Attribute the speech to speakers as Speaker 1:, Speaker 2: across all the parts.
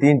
Speaker 1: 3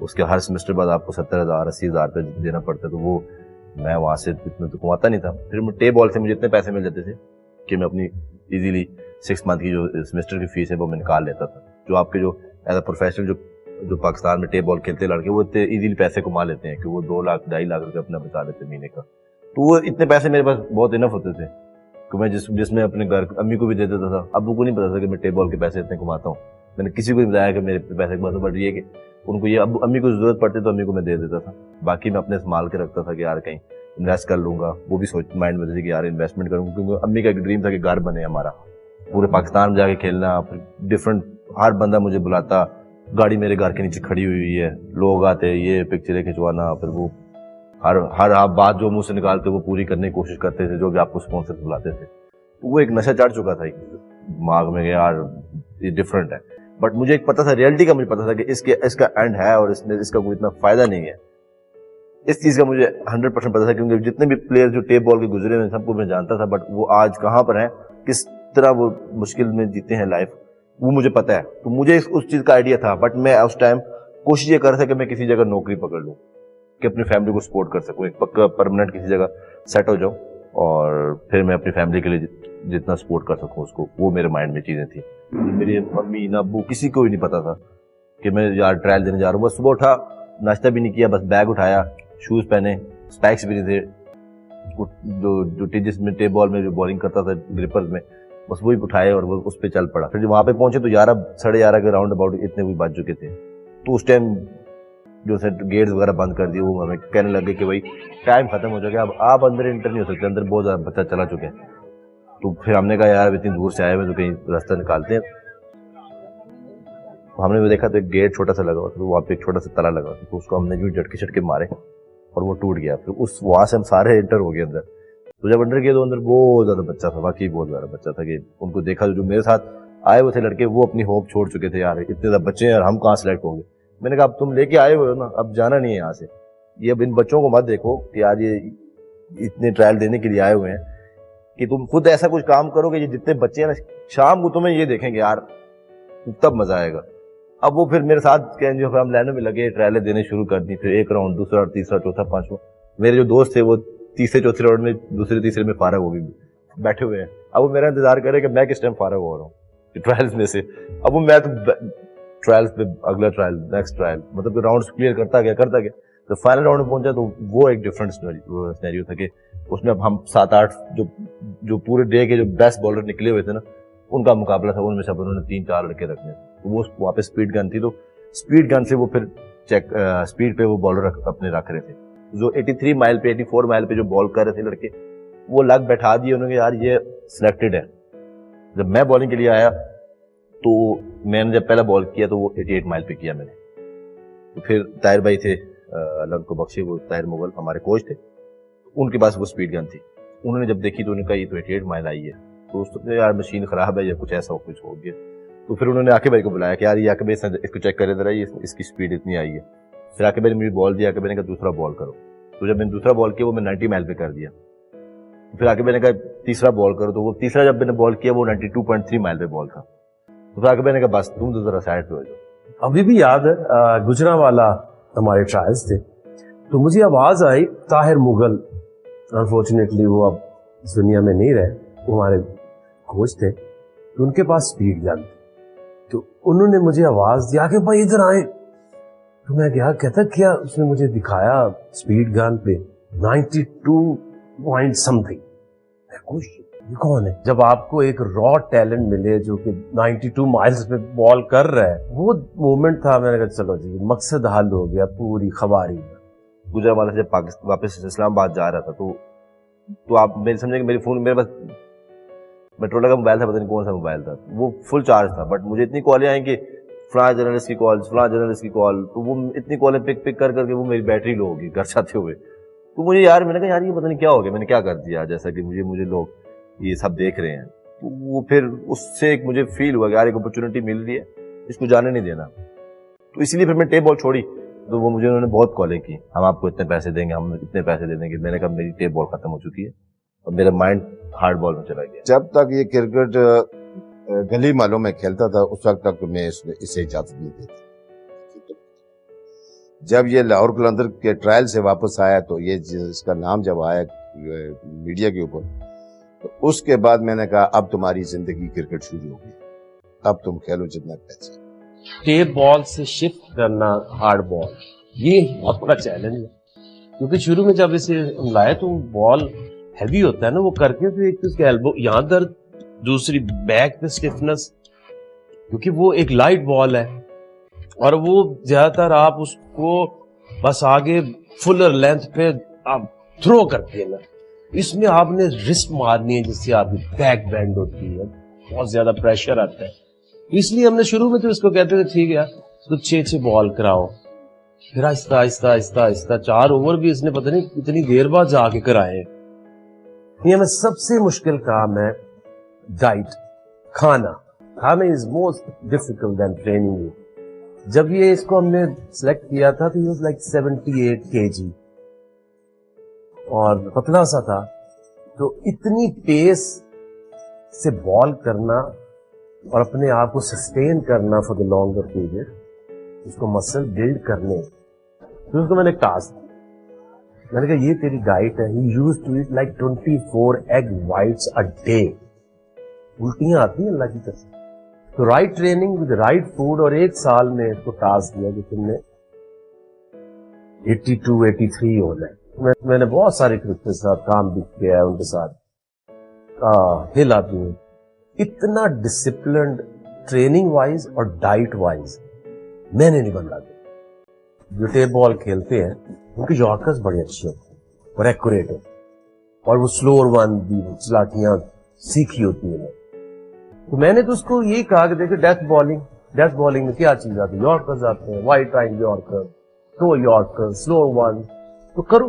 Speaker 1: اس کے ہر سیمسٹر بعد آپ کو 70,000 80,000 روپے دینا پڑتا ہے, تو وہ میں وہاں سے اتنا تو کماتا نہیں تھا. پھر ٹے بال سے مجھے اتنے پیسے مل جاتے تھے کہ میں اپنی ایزیلی 6 منتھ کی جو سیمسٹر کی فیس ہے وہ میں نکال لیتا تھا. جو آپ کے جو ایز اے پروفیشنل جو پاکستان میں ٹے بال کھیلتے لڑکے وہ اتنے ایزیلی پیسے کما لیتے ہیں کہ وہ 2 لاکھ 2.5 لاکھ روپے اپنا بچا لیتے مہینے کا. تو وہ اتنے پیسے میرے پاس بہت انف ہوتے تھے کہ میں جس میں اپنے گھر امی کو بھی دے دیتا تھا. ابو کو نہیں پتا تھا کہ میں ٹے بال کے پیسے اتنے کماتا ہوں, میں نے کسی کو نہیں بتایا کہ میرے پیسے کماتا ہوں, بٹ یہ کہ ان کو یہ امی کو ضرورت پڑتی تو امی کو میں دے دیتا تھا. باقی میں اپنے سنبھال کے رکھتا تھا کہ یار کہیں انویسٹ کر لوں گا, وہ بھی سوچ مائنڈ میں تھی کہ یار انویسٹمنٹ کروں گا, کیونکہ امی کا ایک ڈریم تھا کہ گھر بنے ہمارا, پورے پاکستان میں جا کے کھیلنا. ڈفرینٹ ہر بندہ مجھے بلاتا, گاڑی میرے گھر کے نیچے کھڑی ہوئی ہے, لوگ آتے یہ پکچریں کھنچوانا, پھر وہ ہر آپ بات جو منہ سے نکالتے وہ پوری کرنے کی کوشش کرتے تھے, جو بھی آپ کو اسپانسر بلاتے تھے. تو وہ ایک نشہ چڑھ چکا تھا دماغ میں کہ یار یہ ڈفرینٹ ہے. بٹ مجھے ایک پتا تھا, ریئلٹی کا مجھے پتا تھا کہ اس کا اینڈ ہے اور اس کا کوئی اتنا فائدہ نہیں ہے. اس چیز کا مجھے 100% پتا تھا, کیونکہ جتنے بھی پلیئر جو ٹیپ بال کے گزرے ہوئے سب کو میں جانتا تھا, بٹ وہ آج کہاں پر ہیں, کس طرح وہ مشکل میں جیتے ہیں لائف, وہ مجھے پتا ہے. تو مجھے اس چیز کا آئیڈیا تھا, بٹ میں اس ٹائم کوشش یہ کر رہا تھا کہ میں کسی جگہ نوکری پکڑ لوں کہ اپنی فیملی کو سپورٹ کر سکوں, ایک پکا پرماننٹ کسی جگہ سیٹ ہو جاؤں, اور پھر میں اپنی فیملی کے لیے جتنا سپورٹ کر سکوں اس کو. وہ میرے مائنڈ میں چیزیں تھیں. میری ممی نہ ابو کسی کو بھی نہیں پتا تھا کہ میں یار ٹرائل دینے جا رہا ہوں. بس صبح اٹھا, ناشتہ بھی نہیں کیا, بس بیگ اٹھایا, شوز پہنے, اسپیکس بھی نہیں تھے, جو جس میں ٹیپ بال میں جو بالنگ کرتا تھا گرپرز میں, بس وہی اٹھائے اور وہ اس پہ چل پڑا. پھر جب وہاں پہ پہنچے تو 11 ساڑھے 11 کے راؤنڈ اباؤٹ اتنے کوئی بج چکے تھے. تو اس ٹائم جو گیٹس وغیرہ بند کر دیے, وہ ہمیں کہنے لگے کہ بھائی ٹائم ختم ہو چکا ہے, اب آپ اندر انٹر نہیں ہو سکتے, اندر بہت زیادہ بچہ چلا چکے ہیں. تو پھر ہم نے کہا یار اتنی دور سے آئے ہوئے تو کہیں راستہ نکالتے ہیں. ہم نے بھی دیکھا تو ایک گیٹ چھوٹا سا لگا ہوا تھا, وہاں پہ ایک چھوٹا سا تلا لگا تھا, تو اس کو ہم نے جو جھٹکے مارے اور وہ ٹوٹ گیا. پھر وہاں سے ہم سارے انٹر ہو گئے اندر. تو جب انٹر کیا تو اندر بہت زیادہ بچہ تھا, واقعی بہت زیادہ بچہ تھا, کہ ان کو دیکھا جو میرے ساتھ آئے ہوئے تھے لڑکے, وہ اپنی ہوپ چھوڑ چکے تھے, یار اتنے زیادہ بچے ہیں اور ہم کہاں سلیکٹ ہوں گے. میں نے کہا اب تم لے کے آئے ہوئے ہو نا, اب جانا نہیں ہے یہاں سے. یہ اب ان بچوں کو مت دیکھو کہ یار یہ اتنے ٹرائل دینے کے لیے آئے ہوئے ہیں, کہ تم خود ایسا کچھ کام کرو کہ یہ جتنے بچے ہیں نا شام کو تمہیں یہ دیکھیں گے یار, تب مزہ آئے گا. اب وہ پھر میرے ساتھ جو ہم لائنوں میں لگے, ٹرائلیں دینے شروع کر دی. پھر ایک راؤنڈ, دوسرا, تیسرا, چوتھا, پانچواں. میرے جو دوست تھے وہ تیسرے چوتھے راؤنڈ میں, دوسرے تیسرے میں فارغ ہو گئے, بیٹھے ہوئے ہیں. اب وہ میرا انتظار کرے کہ میں کس ٹائم فارغ ہو رہا ہوں ٹرائلز میں سے. اب وہ میں تو ٹرائلز پہ اگلا ٹرائل, نیکسٹ ٹرائل, مطلب کہ راؤنڈس کلیئر کرتا گیا. تو فائنل راؤنڈ میں پہنچا تو وہ ایک ڈفرینٹ سینیریو تھا, کہ اس میں اب ہم 7-8 جو پورے ڈے کے جو بیسٹ بالر نکلے ہوئے تھے نا, ان کا مقابلہ تھا. ان میں سے اب انہوں نے 3-4 لڑکے رکھنے. تو وہ وہاں پہ اسپیڈ گن تھی, تو اسپیڈ گن سے وہ پھر چیک اسپیڈ پہ وہ بالر اپنے رکھ رہے تھے. جو 83 مائل پہ 84 مائل پہ جو بال کر رہے تھے لڑکے, وہ لگ بیٹھا دیے انہوں نے, یار یہ سلیکٹڈ ہے. جب میں بالنگ کے لیے آیا تو میں نے جب پہلا بال کیا تو وہ 88 مائل پہ کیا میں نے. تو پھر طاہر بھائی تھے, اللہ کو بخشے, وہ طاہر مغل ہمارے کوچ تھے, ان کے پاس وہ اسپیڈ گن تھی. انہوں نے جب دیکھی تو انہوں نے کہا یہ تو 88 مائل آئی ہے. تو اس نے یار مشین خراب ہے یا کچھ ایسا کچھ ہو گیا. تو پھر انہوں نے عاقب بھائی کو بلایا کہ یار یہ عاقب بھائی اس کو چیک کرے ذرا, اس کی اسپیڈ اتنی آئی ہے. پھر عاقب بھائی نے مجھے بال دیا, عاقب بھائی نے کہا دوسرا بال کرو. تو جب میں نے دوسرا بال کیا وہ میں 90 مائل پہ کر دیا. پھر عاقب بھائی نے کہا تیسرا بال کرو, تو وہ تیسرا جب میں نے بال کیا وہ 92.3 مائل پہ بال تھا. تو پھر عاقب بھائی نے کہا بس تم تو ذرا سائڈ پہ ہو جاؤ.
Speaker 2: ابھی بھی یاد ہے گجرانوالہ ہمارے ٹرائلز تھے, تو مجھے آواز آئی طاہر مغل, انفارچونیٹلی وہ اب اس دنیا میں نہیں رہے, وہ ہمارے کوچ تھے, تو ان کے پاس اسپیڈ گن تھی. تو انہوں نے مجھے آواز دیا کہ بھائی ادھر آئے. تو میں گیا, کہتا کیا, اس نے مجھے دکھایا اسپیڈ گن پہ 92 پوائنٹ سم تھنگ. میں خوش, یہ کون ہے؟ جب آپ کو ایک را ٹیلنٹ ملے جو کہ 92 مائلز پہ بال کر رہا ہے, وہ مومنٹ تھا. میں نے کہا چلو جی مقصد حل ہو گیا پوری خواری میں.
Speaker 1: گجرانوالہ سے پاکستان واپس اسلام آباد جا رہا تھا, تو آپ میرے سمجھے کہ میری فون میرے پاس میٹرولا کا موبائل تھا, پتہ نہیں کون سا موبائل تھا, وہ فل چارج تھا. بٹ مجھے اتنی کالیں آئیں کہ فلاں جرنلسٹ کی کال, فلاں جرنلسٹ کی کال. تو وہ اتنی کالیں پک کر کے وہ میری بیٹری لو ہوگی گھر جاتے ہوئے. تو مجھے یار میں نے کہا یار یہ پتہ نہیں کیا ہو گیا, میں نے کیا کر دیا جیسا کہ مجھے لوگ یہ سب دیکھ رہے ہیں. تو وہ پھر اس سے ایک مجھے فیل ہوا کہ یار ایک اپرچونٹی مل رہی ہے, اس کو جانے نہیں دینا. تو اسی لیے پھر میں ٹیپ بال چھوڑی. تو وہ مجھے انہوں نے بہت کالیں کی, ہم آپ کو اتنے پیسے دیں گے, ہم اتنے پیسے دے دیں گے. میں نے کہا میری ٹیپ بال ختم ہو چکی ہے اور میرا مائنڈ ہارڈ بال میں چلا گیا.
Speaker 3: جب تک یہ کرکٹ گلی محلوں میں کھیلتا تھا اس وقت تک میں اسے اجازت نہیں دیتا. جب یہ لاہور قلندر کے ٹرائل سے واپس آیا تو یہ اس کا نام جب آیا میڈیا کے اوپر تو اس کے بعد میں نے کہا اب تمہاری زندگی کرکٹ شروع ہوگی, اب تم کھیلو جتنا پیسہ.
Speaker 2: ٹیپ بال سے شفٹ کرنا ہارڈ بال, یہ بہت بڑا چیلنج ہے, کیونکہ شروع میں جب اسے لائے تو بال ہیوی ہوتا ہے نا, وہ کر کے ایک تو اس کے ایلبو یہاں درد, دوسری بیک پہ اسٹفنس, کیونکہ وہ ایک لائٹ بال ہے اور وہ زیادہ تر آپ اس کو بس آگے فلر لینتھ پہ آپ تھرو کرتے ہیں نا, اس میں آپ نے رسٹ مارنی ہے جس سے آپ کی بیک بینڈ ہوتی ہے, بہت زیادہ پریشر آتا ہے. اس لیے ہم نے شروع میں تو اس کو کہتے تھے ٹھیک ہے اس کو 6 بال کراؤ, پھر آہستہ آہستہ آہستہ آہستہ 4 اوور بھی اس نے پتہ نہیں کتنی دیر بعد جا کے کرائے. یہ ہمیں سب سے مشکل کام ہے ڈائٹ, کھانا. کھانا is most difficult than training. جب یہ اس کو ہم نے سلیکٹ کیا تھا تو یہ واز لائک 78 kg اور پتلا سا تھا, تو اتنی پیس سے بال کرنا اور اپنے آپ کو سسٹین کرنا فار دا لانگر پیریڈ, اس کو مسل بلڈ کرنے, پھر اس کو میں نے ایک ٹاسک دی. میں نے کہا یہ تیری ڈائٹ ہے, he used to eat like 24 egg whites a day. الٹیاں آتی ہیں اللہ کی طرف سے. تو right training with right food, اور 1 سال میں اس کو ٹاسک دیا کہ تم نے 82-83 ہونا ہے. میں نے بہت سارے کرکٹر کے ساتھ کام بھی کیا ہے, ان کے ساتھ ہل آتی ہوں. اتنا ڈسپلنڈ ٹریننگ وائز اور ڈائٹ وائز میں نے نہیں بنا دیا. جو ٹیپ بال کھیلتے ہیں ان کے یارکرز بڑے اچھے ہوتے ہیں اور ایکوریٹ ہوتے ہیں, اور وہ سلور ون بھی چلاکیاں سیکھی ہوتی ہیں. تو میں نے تو اس کو یہی کہا کہ دیکھیں ڈیتھ بالنگ میں کیا چیز آتی ہے, یارکرز آتے ہیں, white time yorker, two yorker, slower one, تو کرو.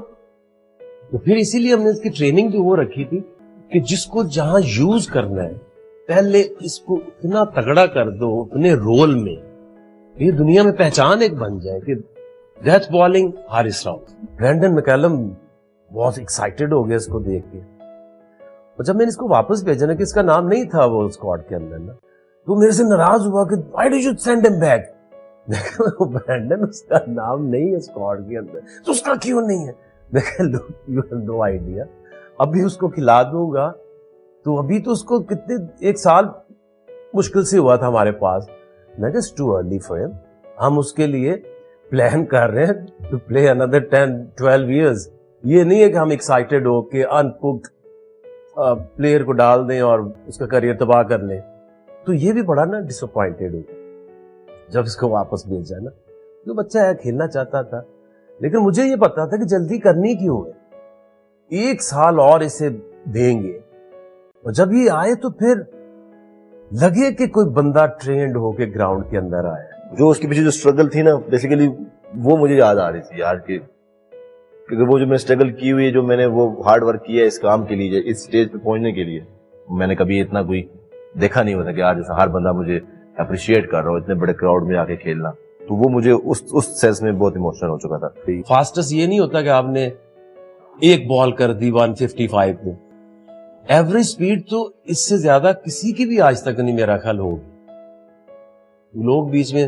Speaker 2: تو پھر اسی لیے ہم نے اس کی ٹریننگ جو وہ رکھی تھی کہ جس کو جہاں یوز کرنا ہے پہلے اس کو اتنا تگڑا کر دو اپنے رول میں, یہ دنیا میں پہچان ایک بن جائے کہ death bowling Haris Rauf. Brendon McCullum بہت ایکسائٹیڈ ہو گیا اس کو دیکھ کے, اور جب میں نے اس کو واپس بھیجا نا کہ اس کا نام نہیں تھا وہ اسکواڈ کے اندر نا, تو میرے سے ناراض ہوا کہ وائی ڈو یو سینڈ ہم بیک. برینڈن اس کا نام نہیں ہے اسکواڈ کے اندر, تو اس کا کیوں نہیں ہے؟ میں کہ یو ہیو نو آئیڈیا. ابھی اس کو کھلا دوں گا تو ابھی تو اس کو کتنے 1 سال مشکل سے ہوا تھا ہمارے پاس. میں کہ اٹس ٹو ارلی فار ہم, ہم اس کے لیے پلان کر رہے ہیں ٹو پلے another 10-12 years. یہ نہیں ہے کہ ہم ایکسائٹیڈ ہو کہ انکوکڈ پلیئر کو ڈال دیں اور اس کا کریئر تباہ کر لیں. تو یہ بھی بڑا نا ڈس اپوائنٹڈ ہو جب اس کو واپس بھیجا نا. جو بچہ ہے کھیلنا چاہتا تھا, لیکن مجھے یہ پتا تھا کہ جلدی کرنی کیوں ہے, 1 سال اور اسے دیں گے, اور جب یہ آئے تو پھر لگے کہ کوئی بندہ ٹرینڈ ہو کے گراؤنڈ کے اندر آیا.
Speaker 1: جو اس کے پیچھے جو اسٹرگل تھی نا بیسیکلی وہ مجھے یاد آ رہی تھی یار, کہ کیونکہ وہ جو میں اسٹرگل کی ہوئی ہے, جو میں نے وہ ہارڈ ورک کیا ہے اس کام کے لیے, اس اسٹیج پہ پہنچنے کے لیے, میں نے کبھی اتنا کوئی دیکھا نہیں ہوتا کہ یار جیسا ہر بندہ مجھے اپریشیٹ کر رہا ہو اتنے بڑے کراؤڈ میں آ کے کھیلنا. تو وہ مجھے اس سینس میں بہت ایموشنل ہو چکا تھا.
Speaker 2: فاسٹسٹ یہ نہیں ہوتا کہ آپ نے 1 بال کر دی 155 پہ. ایوریج سپیڈ تو اس سے زیادہ کسی کی بھی آج تک نہیں میرا خیال ہوگی. لوگ بیچ میں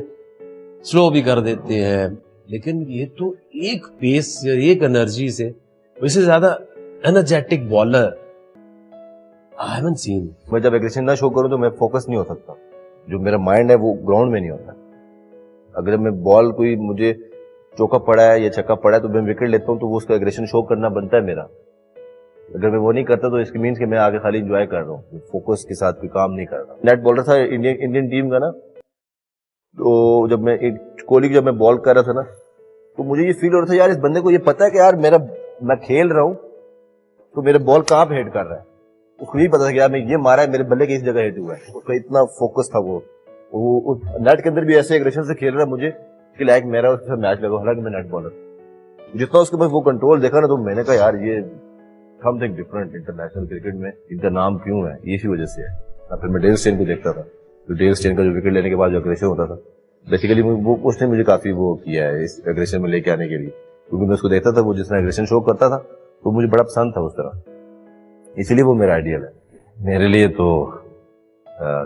Speaker 2: سلو بھی کر دیتے ہیں, لیکن یہ تو ایک پیس سے, ایک انرجی سے, اس سے زیادہ energetic bowler I haven't seen.
Speaker 1: میں جب ایگریشن نہ شو کروں تو میں فوکس نہیں ہو سکتا, جو میرا مائنڈ ہے وہ گراؤنڈ میں نہیں ہوتا. اگر میں بال کوئی مجھے چوکا پڑا ہے یا چھکا پڑا ہے تو میں وکٹ لیتا ہوں, تو وہ اس کا ایگریشن شو کرنا بنتا ہے میرا. اگر میں وہ نہیں کرتا تو اس کے مینس کہ میں آگے خالی انجوائے کر رہا ہوں, فوکس کے ساتھ کوئی کام نہیں کر رہا. نیٹ بالر تھا انڈین ٹیم کا نا, تو جب میں کوہلی کی جب میں بال کر رہا تھا نا, تو مجھے یہ فیل ہو رہا تھا یار اس بندے کو یہ پتا ہے کہ یار میں کھیل رہا ہوں تو میرے بال کہاں پہ ہٹ کر رہا ہے. اس کو یہ پتا تھا کہ یار میں یہ مارا ہے, میرے بلے کی اس جگہ ہٹ ہوا ہے. اس کا اتنا فوکس تھا. وہ نیٹ کے اندر بھی ایسے ایگریشن سے کھیل رہا ہے مجھے کہ لائک میرا اس کے ساتھ میچ لگا, حالانکہ میں نیٹ بالر. جتنا اس کے پاس وہ کنٹرول دیکھا نا تو میں نے کہا یار یہ some thing different international cricket میں ان کا نام کیوں ہے, اسی وجہ سے ہے. پھر میں ڈیل اسٹین کو دیکھتا تھا, تو ڈیل اسٹین کا جو وکٹ لینے کے بعد جو ایگریشن ہوتا تھا, بیسیکلی اس نے مجھے کافی وہ کیا ہے اس ایگریشن میں لے کے آنے کے لیے, کیونکہ میں اس کو دیکھتا تھا وہ جس طرح ایگریشن شو کرتا تھا تو مجھے بڑا پسند تھا اس طرح, اسی لیے وہ میرا آئیڈیل ہے. میرے لیے تو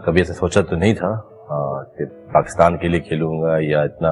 Speaker 1: کبھی ایسا سوچا تو نہیں تھا کہ پاکستان کے لیے کھیلوں گا یا اتنا